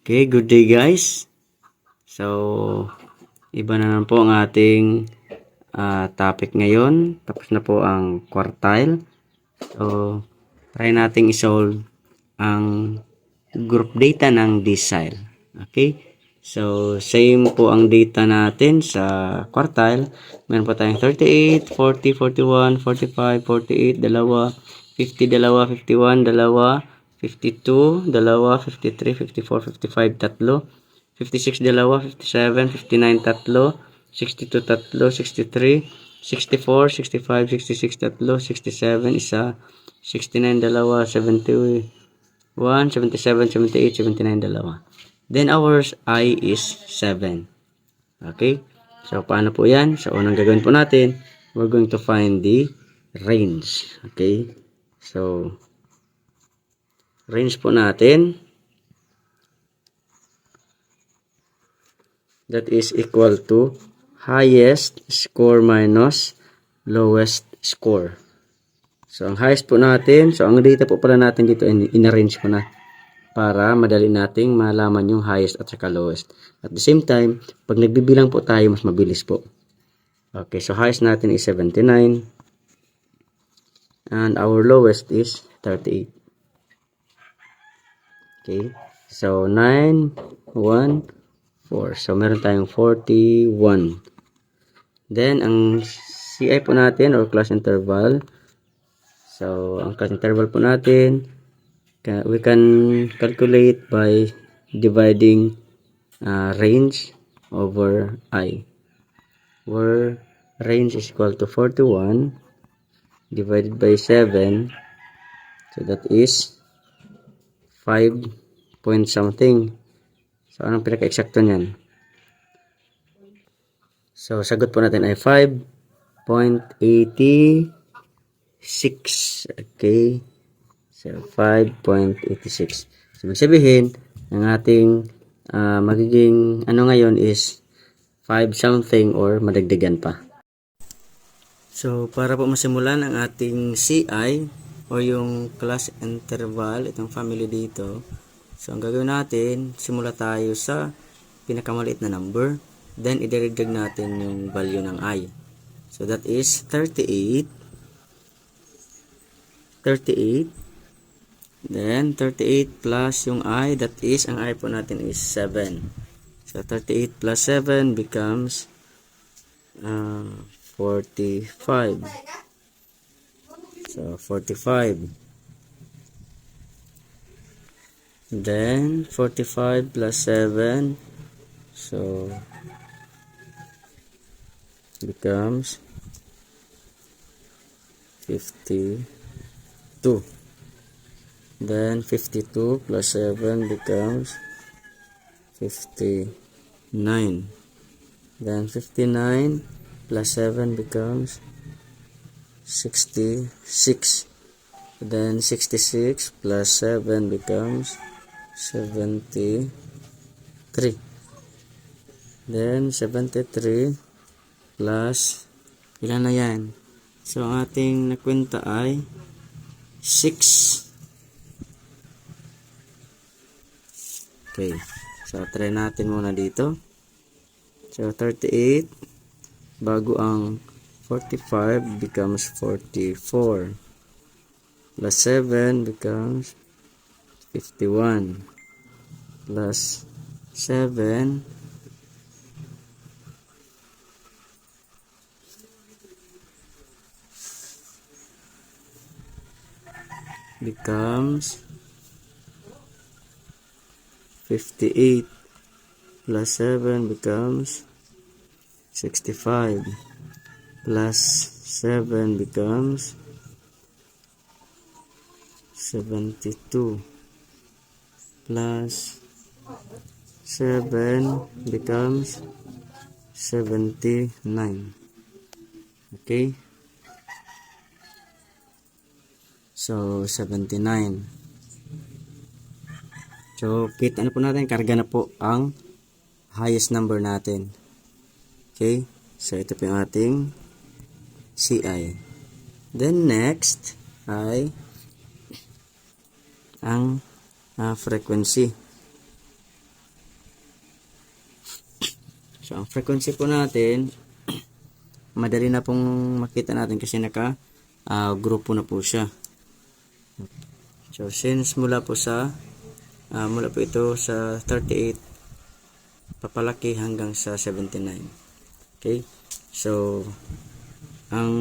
Okay, good day guys. So, iba na naman po ang ating topic ngayon. Tapos na po ang quartile. So, try nating isolve ang group data ng decile. Okay? So, same po ang data natin sa quartile. Meron po tayong 38, 40, 41, 45, 48, dalawa, 50, dalawa, 51, dalawa, 52, dalawa, 53, 54, 55, tatlo, 56, dalawa, 57, 59, tatlo, 62, tatlo, 63, 64, 65, 66, tatlo, 67, isa, 69, dalawa, 71, 77, 78, 79, dalawa. Then our I is 7. Okay? So, paano po yan? So, unang gagawin po natin, we're going to find the range. Okay? So, range po natin, that is equal to highest score minus lowest score. So, ang highest po natin, so ang data po pala natin dito, in-arrange ko na para madali nating malaman yung highest at saka lowest. At the same time, pag nagbibilang po tayo, mas mabilis po. Okay, so highest natin is 79. And our lowest is 38. Okay, so 9, 1, 4. So, meron tayong 41. Then, ang CI po natin, or class interval. So, ang class interval po natin, we can calculate by dividing range over I, where range is equal to 41 divided by 7, so that is 5 point something. So, anong pinaka-eksakto niyan? So, sagot po natin ay 5.86. Okay. So, 5.86. So, ibig sabihin, ang ating magiging ano ngayon is 5 something or madagdagan pa. So, para po masimulan ang ating CI o yung class interval, itong family dito. So, ang gagawin natin, simula tayo sa pinakamaliit na number. Then, idiragdag natin yung value ng I. So, that is 38. 38. Then, 38 plus yung I, that is, ang I po natin is 7. So, 38 plus 7 becomes 45. So, 45. Then, 45 plus 7, so, becomes 52. Then 52 plus 7 becomes 59. Then 59 plus 7 becomes 66. Then 66 plus 7 becomes 73. Then 73 plus, ilan na yan? So, ang ating nakwenta ay 6. Okay. So, try natin muna dito. So, 38 bago ang 45 becomes 44. Plus 7 becomes 51. Plus 7 becomes 58. Plus 7 becomes 65. Plus 7 becomes 72. Plus 7 becomes 79. Okay. So, 79. So, kita na po natin, karga na po ang highest number natin. Okay? So, ito po yung ating CI. Then, next ay ang frequency. So, ang frequency po natin, madali na pong makita natin kasi grupo na po siya. So, since mula po ito sa 38 papalaki hanggang sa 79. Okay? So, ang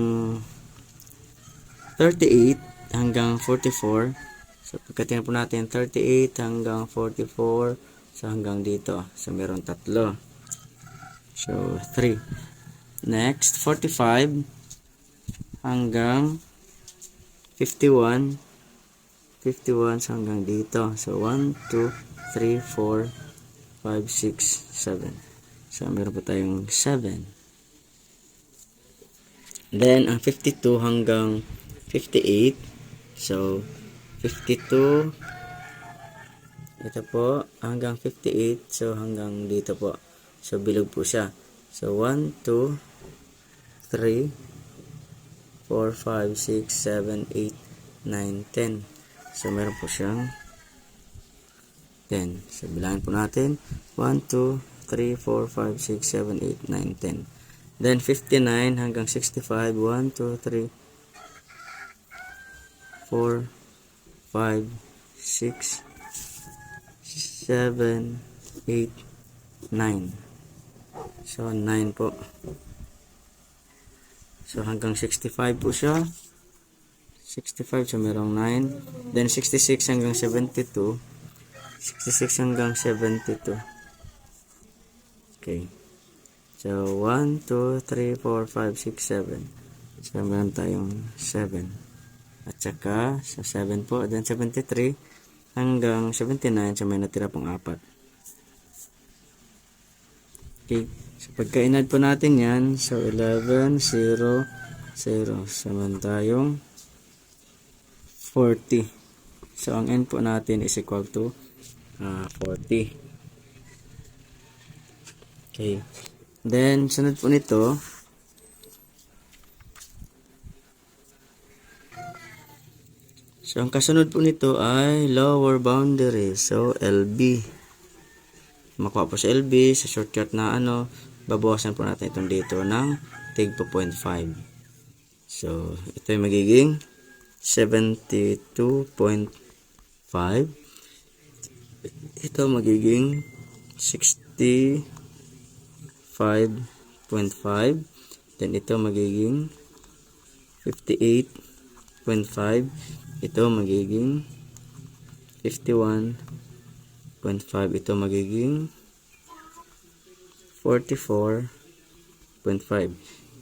38 hanggang 44, so pagkatingin po natin 38 hanggang 44, so hanggang dito. So, meron tatlo. So, 3. Next, 45 hanggang 51. 51 so hanggang dito. So, 1, 2, 3, 4, 5, 6, 7. So, meron po tayong 7. Then, ang 52 hanggang 58. So, 52. Ito po, hanggang 58. So, hanggang dito po. So, bilog po siya. So, 1, 2, 3, 4, 5, 6, 7, 8, 9, 10. So, meron po siyang 10. So, bilangin po natin. 1, 2, 3, 4, 5, 6, 7, 8, 9, 10. Then, 59 hanggang 65. 1, 2, 3, 4, 5, 6, 7, 8, 9. So, 9 po. So, hanggang 65 po siya. 65, so merong 9. Then, 66 hanggang 72. 66 hanggang 72. Okay. So, 1, 2, 3, 4, 5, 6, 7. So, meron tayong 7. At saka, sa 7 po. Then, 73 hanggang 79. So, may natira pong 4. Okay. So, pagka-inad po natin yan. So, 11, 0, 0. So, meron tayong 40. So, ang n po natin is equal to 40. Okay. Then, sunod po nito, so, ang kasunod po nito ay lower boundary. So, LB. Makuha po sa LB, sa shortcut na babawasan po natin itong dito ng tig 2.5. So, ito ay magiging 72.5. Ito magiging 65.5. Then ito magiging 58.5. Ito magiging 51.5. Ito magiging 44.5.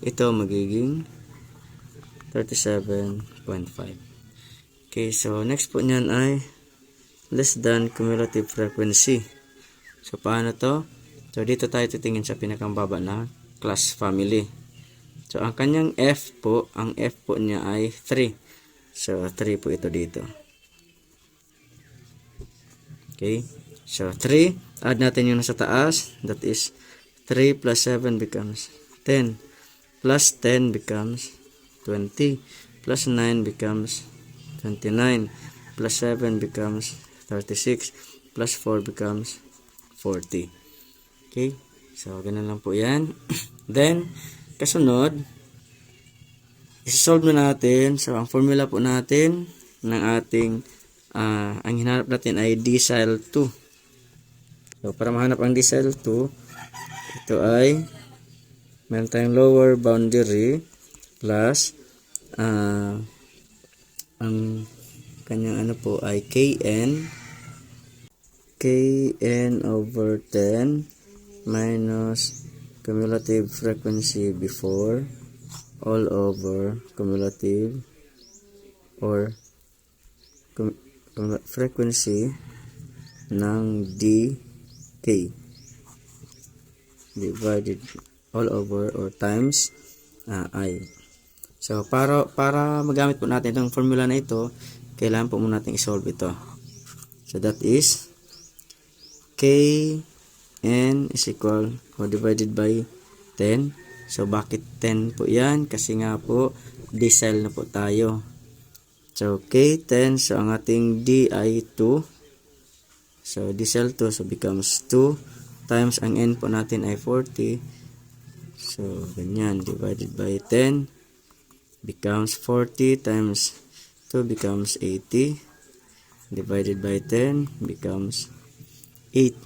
Ito magiging 37.5. Okay, so next po niyan ay less than cumulative frequency. So, paano to? So, dito tayo titingin sa pinakambaba na class family. So, ang kanyang F po, ang F po niya ay 3. So, 3 po ito dito. Okay, so 3, add natin yung nasa taas, that is 3 plus 7 becomes 10, plus 10 becomes 20, plus 9 becomes 29, plus 7 becomes 36, plus 4 becomes 40. Okay, so ganun lang po yan. Then, kasunod, isolve na natin. So, ang formula po natin ng ating, ang hinanap natin ay decile 2. So, para mahanap ang decile 2, ito ay, meron tayong lower boundary, plus ang kanyang po ay kn over 10 minus cumulative frequency before all over cumulative or frequency ng dk divided all over or times I. So, para magamit po natin itong formula na ito, kailangan po muna natin isolve ito. So, that is kn is equal or divided by 10. So, bakit 10 po yan? Kasi nga po, decile na po tayo. So, K10, so ang ating D ay 2. So, decile 2, so becomes 2 times ang n po natin ay 40. So, ganyan, divided by 10 becomes 40 times 2 becomes 80. Divided by 10 becomes 8.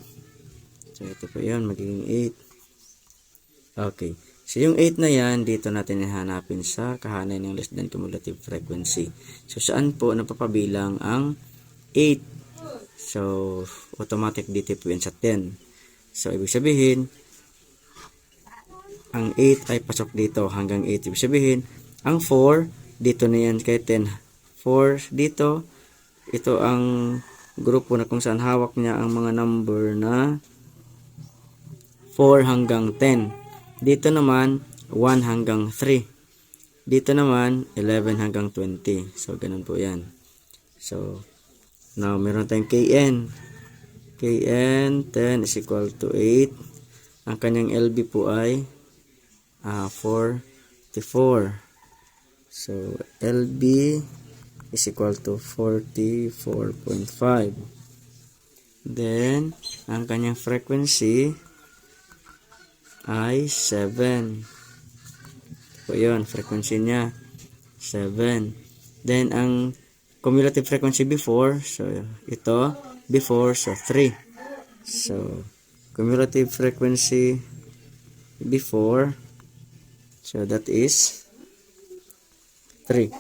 So, ito po yun, magiging 8. Okay. So, yung 8 na yan, dito natin ihanapin sa kahanay ng less than cumulative frequency. So, saan po napapabilang ang 8? So, automatic dito po yan sa 10. So, ibig sabihin, ang 8 ay pasok dito hanggang 8. Ibig sabihin, ang 4, dito na yan kay 10. 4 dito, ito ang grupo na kung saan hawak niya ang mga number na 4 hanggang 10. Dito naman, 1 hanggang 3. Dito naman, 11 hanggang 20. So, ganun po yan. So, now, meron tayong Kn. Kn, 10 is equal to 8. Ang kanyang LB po ay 44. So, LB is equal to 44.5. Then, ang kanyang frequency ay 7. So, yun, frequency niya, 7. Then, ang cumulative frequency before, so, ito, before, so, 3. So, cumulative frequency before, so, that is 3.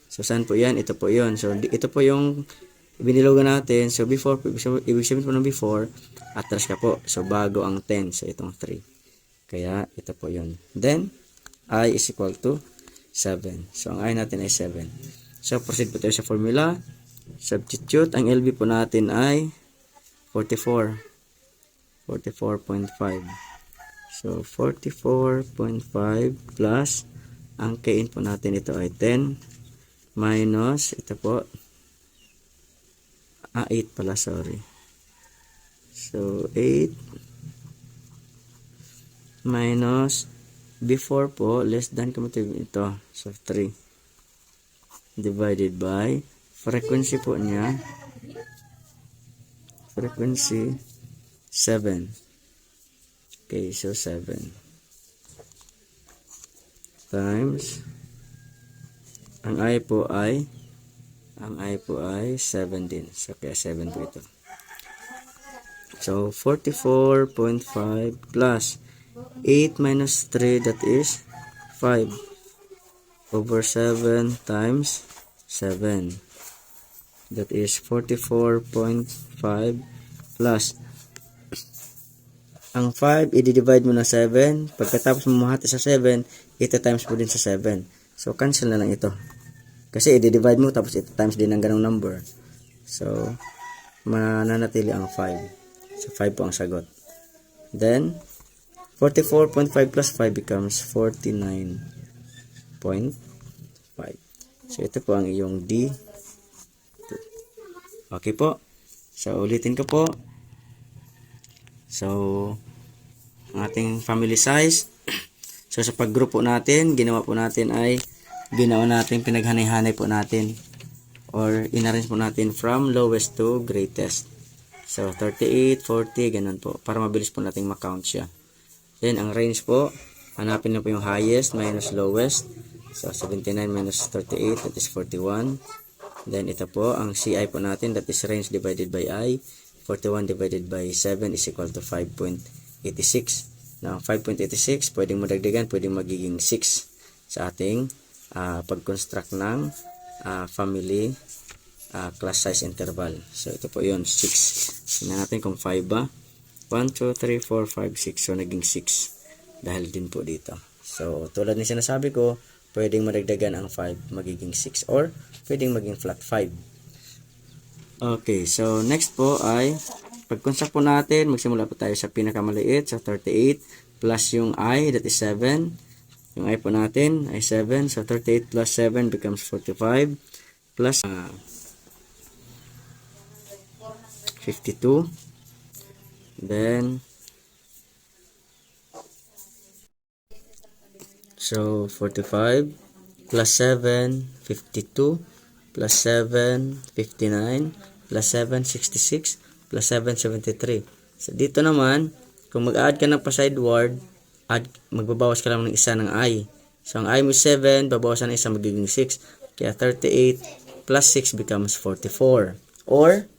So, saan po yan? Ito po yun. So, ito po yung binilogan natin. So, before, ibig sabihin po ng before, atras ka po. So, bago ang 10. So, itong 3. Kaya, ito po yun. Then, I is equal to 7. So, ang I natin ay 7. So, proceed po tayo sa formula. Substitute. Ang LB po natin ay 44. 44.5. So, 44.5 plus, ang Kn po natin ito ay 10 minus, ito po, 8 pala, sorry. So, 8 minus, before po, less than cumulative ito. So, 3 divided by, frequency po niya, frequency, 7. Okay, so 7 times ang I po ay 7 din. So kaya 7 po ito. So 44.5 plus 8 minus 3, that is 5 over 7 times 7. That is 44.5 plus ang 5, i-divide mo na 7. Pagkatapos mo mahati sa 7, ito times mo din sa 7. So, cancel na lang ito. Kasi i-divide mo, tapos ito times din ng ganong number. So, mananatili ang 5. So, 5 po ang sagot. Then, 44.5 plus 5 becomes 49.5. So, ito po ang iyong D2. Okay po. So, ulitin ko po. So, ang ating family size. So, sa paggroup po natin, ginawa natin pinaghanay-hanay po natin or inarrange po natin from lowest to greatest. So, 38, 40, ganun po. Para mabilis po natin makount siya. Then, ang range po, hanapin na po yung highest minus lowest. So, 79 minus 38, that is 41. Then, ito po, ang CI po natin, that is range divided by I. 41 divided by 7 is equal to 5.86. Now, 5.86, pwedeng madagdagan, pwedeng magiging 6 sa ating pag-construct ng family class size interval. So, ito po yun, 6. Tingnan natin kung 5 ba. 1, 2, 3, 4, 5, 6. So, naging 6. Dahil din po dito. So, tulad ng sinasabi ko, pwedeng madagdagan ang 5, magiging 6. Or, pwedeng maging flat 5. Okay, so next po ay pag-construct po natin, magsimula po tayo sa pinakamaliit, sa 38 plus yung I, that is 7. Yung I po natin ay 7, so 38 plus 7 becomes 45 plus 52. Then, so 45 plus 7, 52 plus 7, 59 plus 7, 66 plus 7, 73. So, dito naman, kung mag-add ka ng pa sideward, magbabawas ka lang ng isa ng I. So, ang I mo is 7, babawasan ng isa, magiging 6. Kaya 38 plus 6 becomes 44. Or,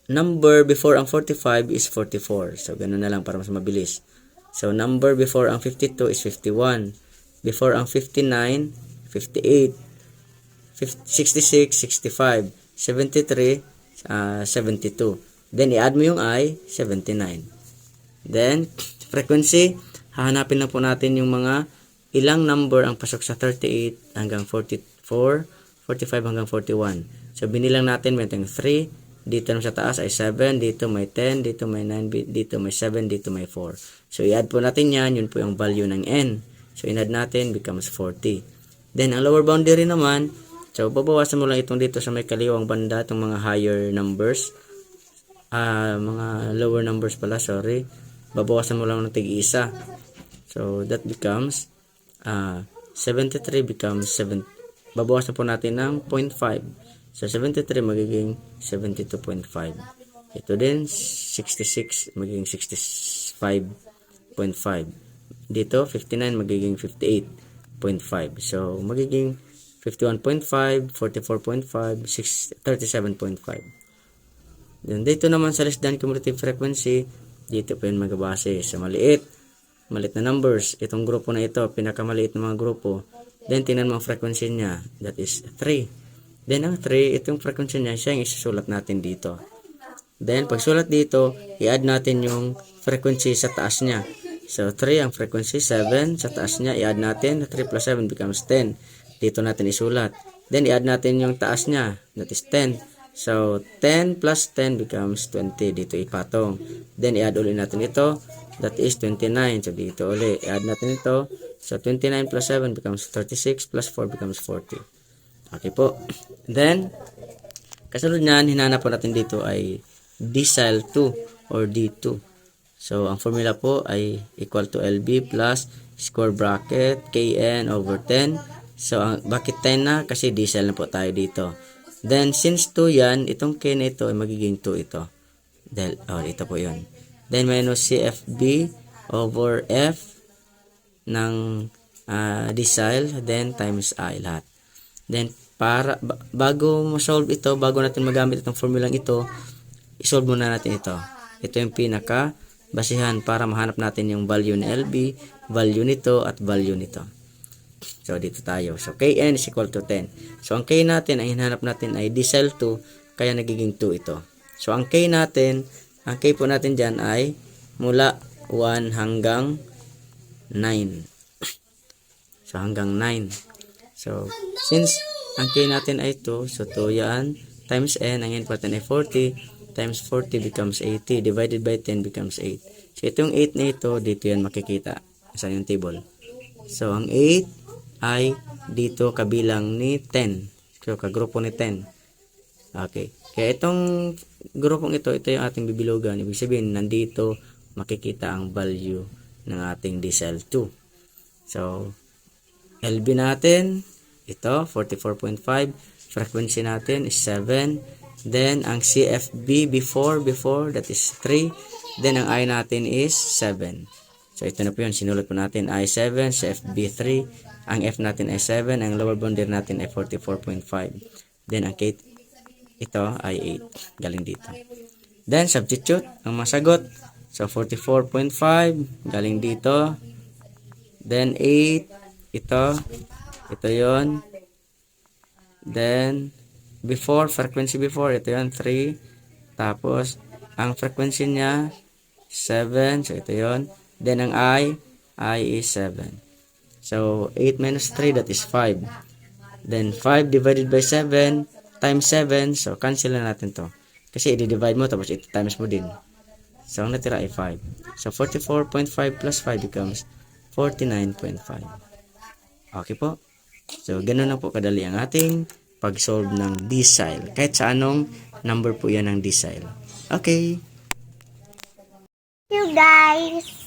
number before ang 45 is 44. So, ganun na lang para mas mabilis. So, number before ang 52 is 51. Before ang 59, 58. 66, 65. 73, 72. Then, i-add mo yung I, 79. Then, frequency, hahanapin na po natin yung mga ilang number ang pasok sa 38 hanggang 44, 45 hanggang 41. So, binilang natin, may 3. Dito naman sa taas ay 7. Dito may 10. Dito may 9. Dito may 7. Dito may 4. So, i-add po natin yan. Yun po yung value ng n. So, in-add natin becomes 40. Then, ang lower boundary naman, so, babawasan mo lang itong dito sa may kaliwang banda, itong mga higher numbers. Mga lower numbers pala, sorry. Babawasan mo lang ng tig-isa. So, that becomes 73 becomes 7. Babawasan po natin ng 0.5. So, 73 magiging 72.5. Ito din, 66 magiging 65.5. Dito, 59 magiging 58.5. So, magiging 51.5, 44.5, 37.5. Then, dito naman sa less than cumulative frequency, dito po yun magbabase sa maliit na numbers. Itong grupo na ito, pinakamaliit na mga grupo. Then, tingnan mo ang frequency niya. That is 3. Then, ang 3, itong frequency niya, siya yung isusulat natin dito. Then, pag sulat dito, i-add natin yung frequency sa taas niya. So, 3 ang frequency, 7. Sa taas niya, i-add natin. 3 plus 7 becomes 10. Dito natin isulat. Then, i-add natin yung taas niya. That is 10. So, 10 plus 10 becomes 20. Dito ipatong. Then, i-add ulit natin ito. That is 29. So, dito ulit. I-add natin ito. So, 29 plus 7 becomes 36 plus 4 becomes 40. Okay po. Then, kasunod niyan, hinanap po natin dito ay decile 2 or D2. So, ang formula po ay equal to LB plus square bracket KN over 10. So, bakit 10 na? Kasi decile na po tayo dito. Then, since 2 yan, itong K na ito ay magiging 2 ito. Dahil, ito po yun. Then, minus CFB over F ng decile, then times I lahat. Then, bago ma-solve ito, bago natin magamit itong formulang ito, isolve muna natin ito. Ito yung pinaka basihan para mahanap natin yung value ni LB, value nito, at value nito. So, dito tayo. So, Kn is equal to 10. So, ang K natin, ang hinahanap natin ay decile 2, kaya nagiging 2 ito. So, ang K natin, ang K po natin dyan ay mula 1 hanggang 9. So, hanggang 9. So, since ang K natin ay 2, so 2 yan, times N, ang N po natin ay 40, times 40 becomes 80, divided by 10 becomes 8. So, itong 8 na ito, dito yan makikita sa yung table. So, ang 8 ay dito kabilang ni 10. So, kagrupo ni 10. Okay. Kaya itong grupong ito yung ating bibilugan. Ibig sabihin, nandito makikita ang value ng ating decile 2. So, LB natin, ito, 44.5. Frequency natin is 7. Then, ang CFB before, that is 3. Then, ang I natin is 7. So, ito na po yun. Sinulat po natin I7, CFB 3. Ang F natin ay 7. Ang lower boundary natin ay 44.5. Then, ang K, ito ay 8. Galing dito. Then, substitute ang masagot. So, 44.5. Galing dito. Then, 8. Ito yon. Then, before, frequency before, ito yon 3. Tapos, ang frequency niya, 7. So, ito yon. Then, ang I is 7. So, 8 minus 3, that is 5. Then, 5 divided by 7 times 7. So, cancel na natin to. Kasi, i-divide mo, tapos ito times mo din. So, ang natira ay 5. So, 44.5 plus 5 becomes 49.5. Okay po. So, ganun na po kadali ang ating pag-solve ng decile. Kahit sa anong number po yan ng decile. Okay. You guys.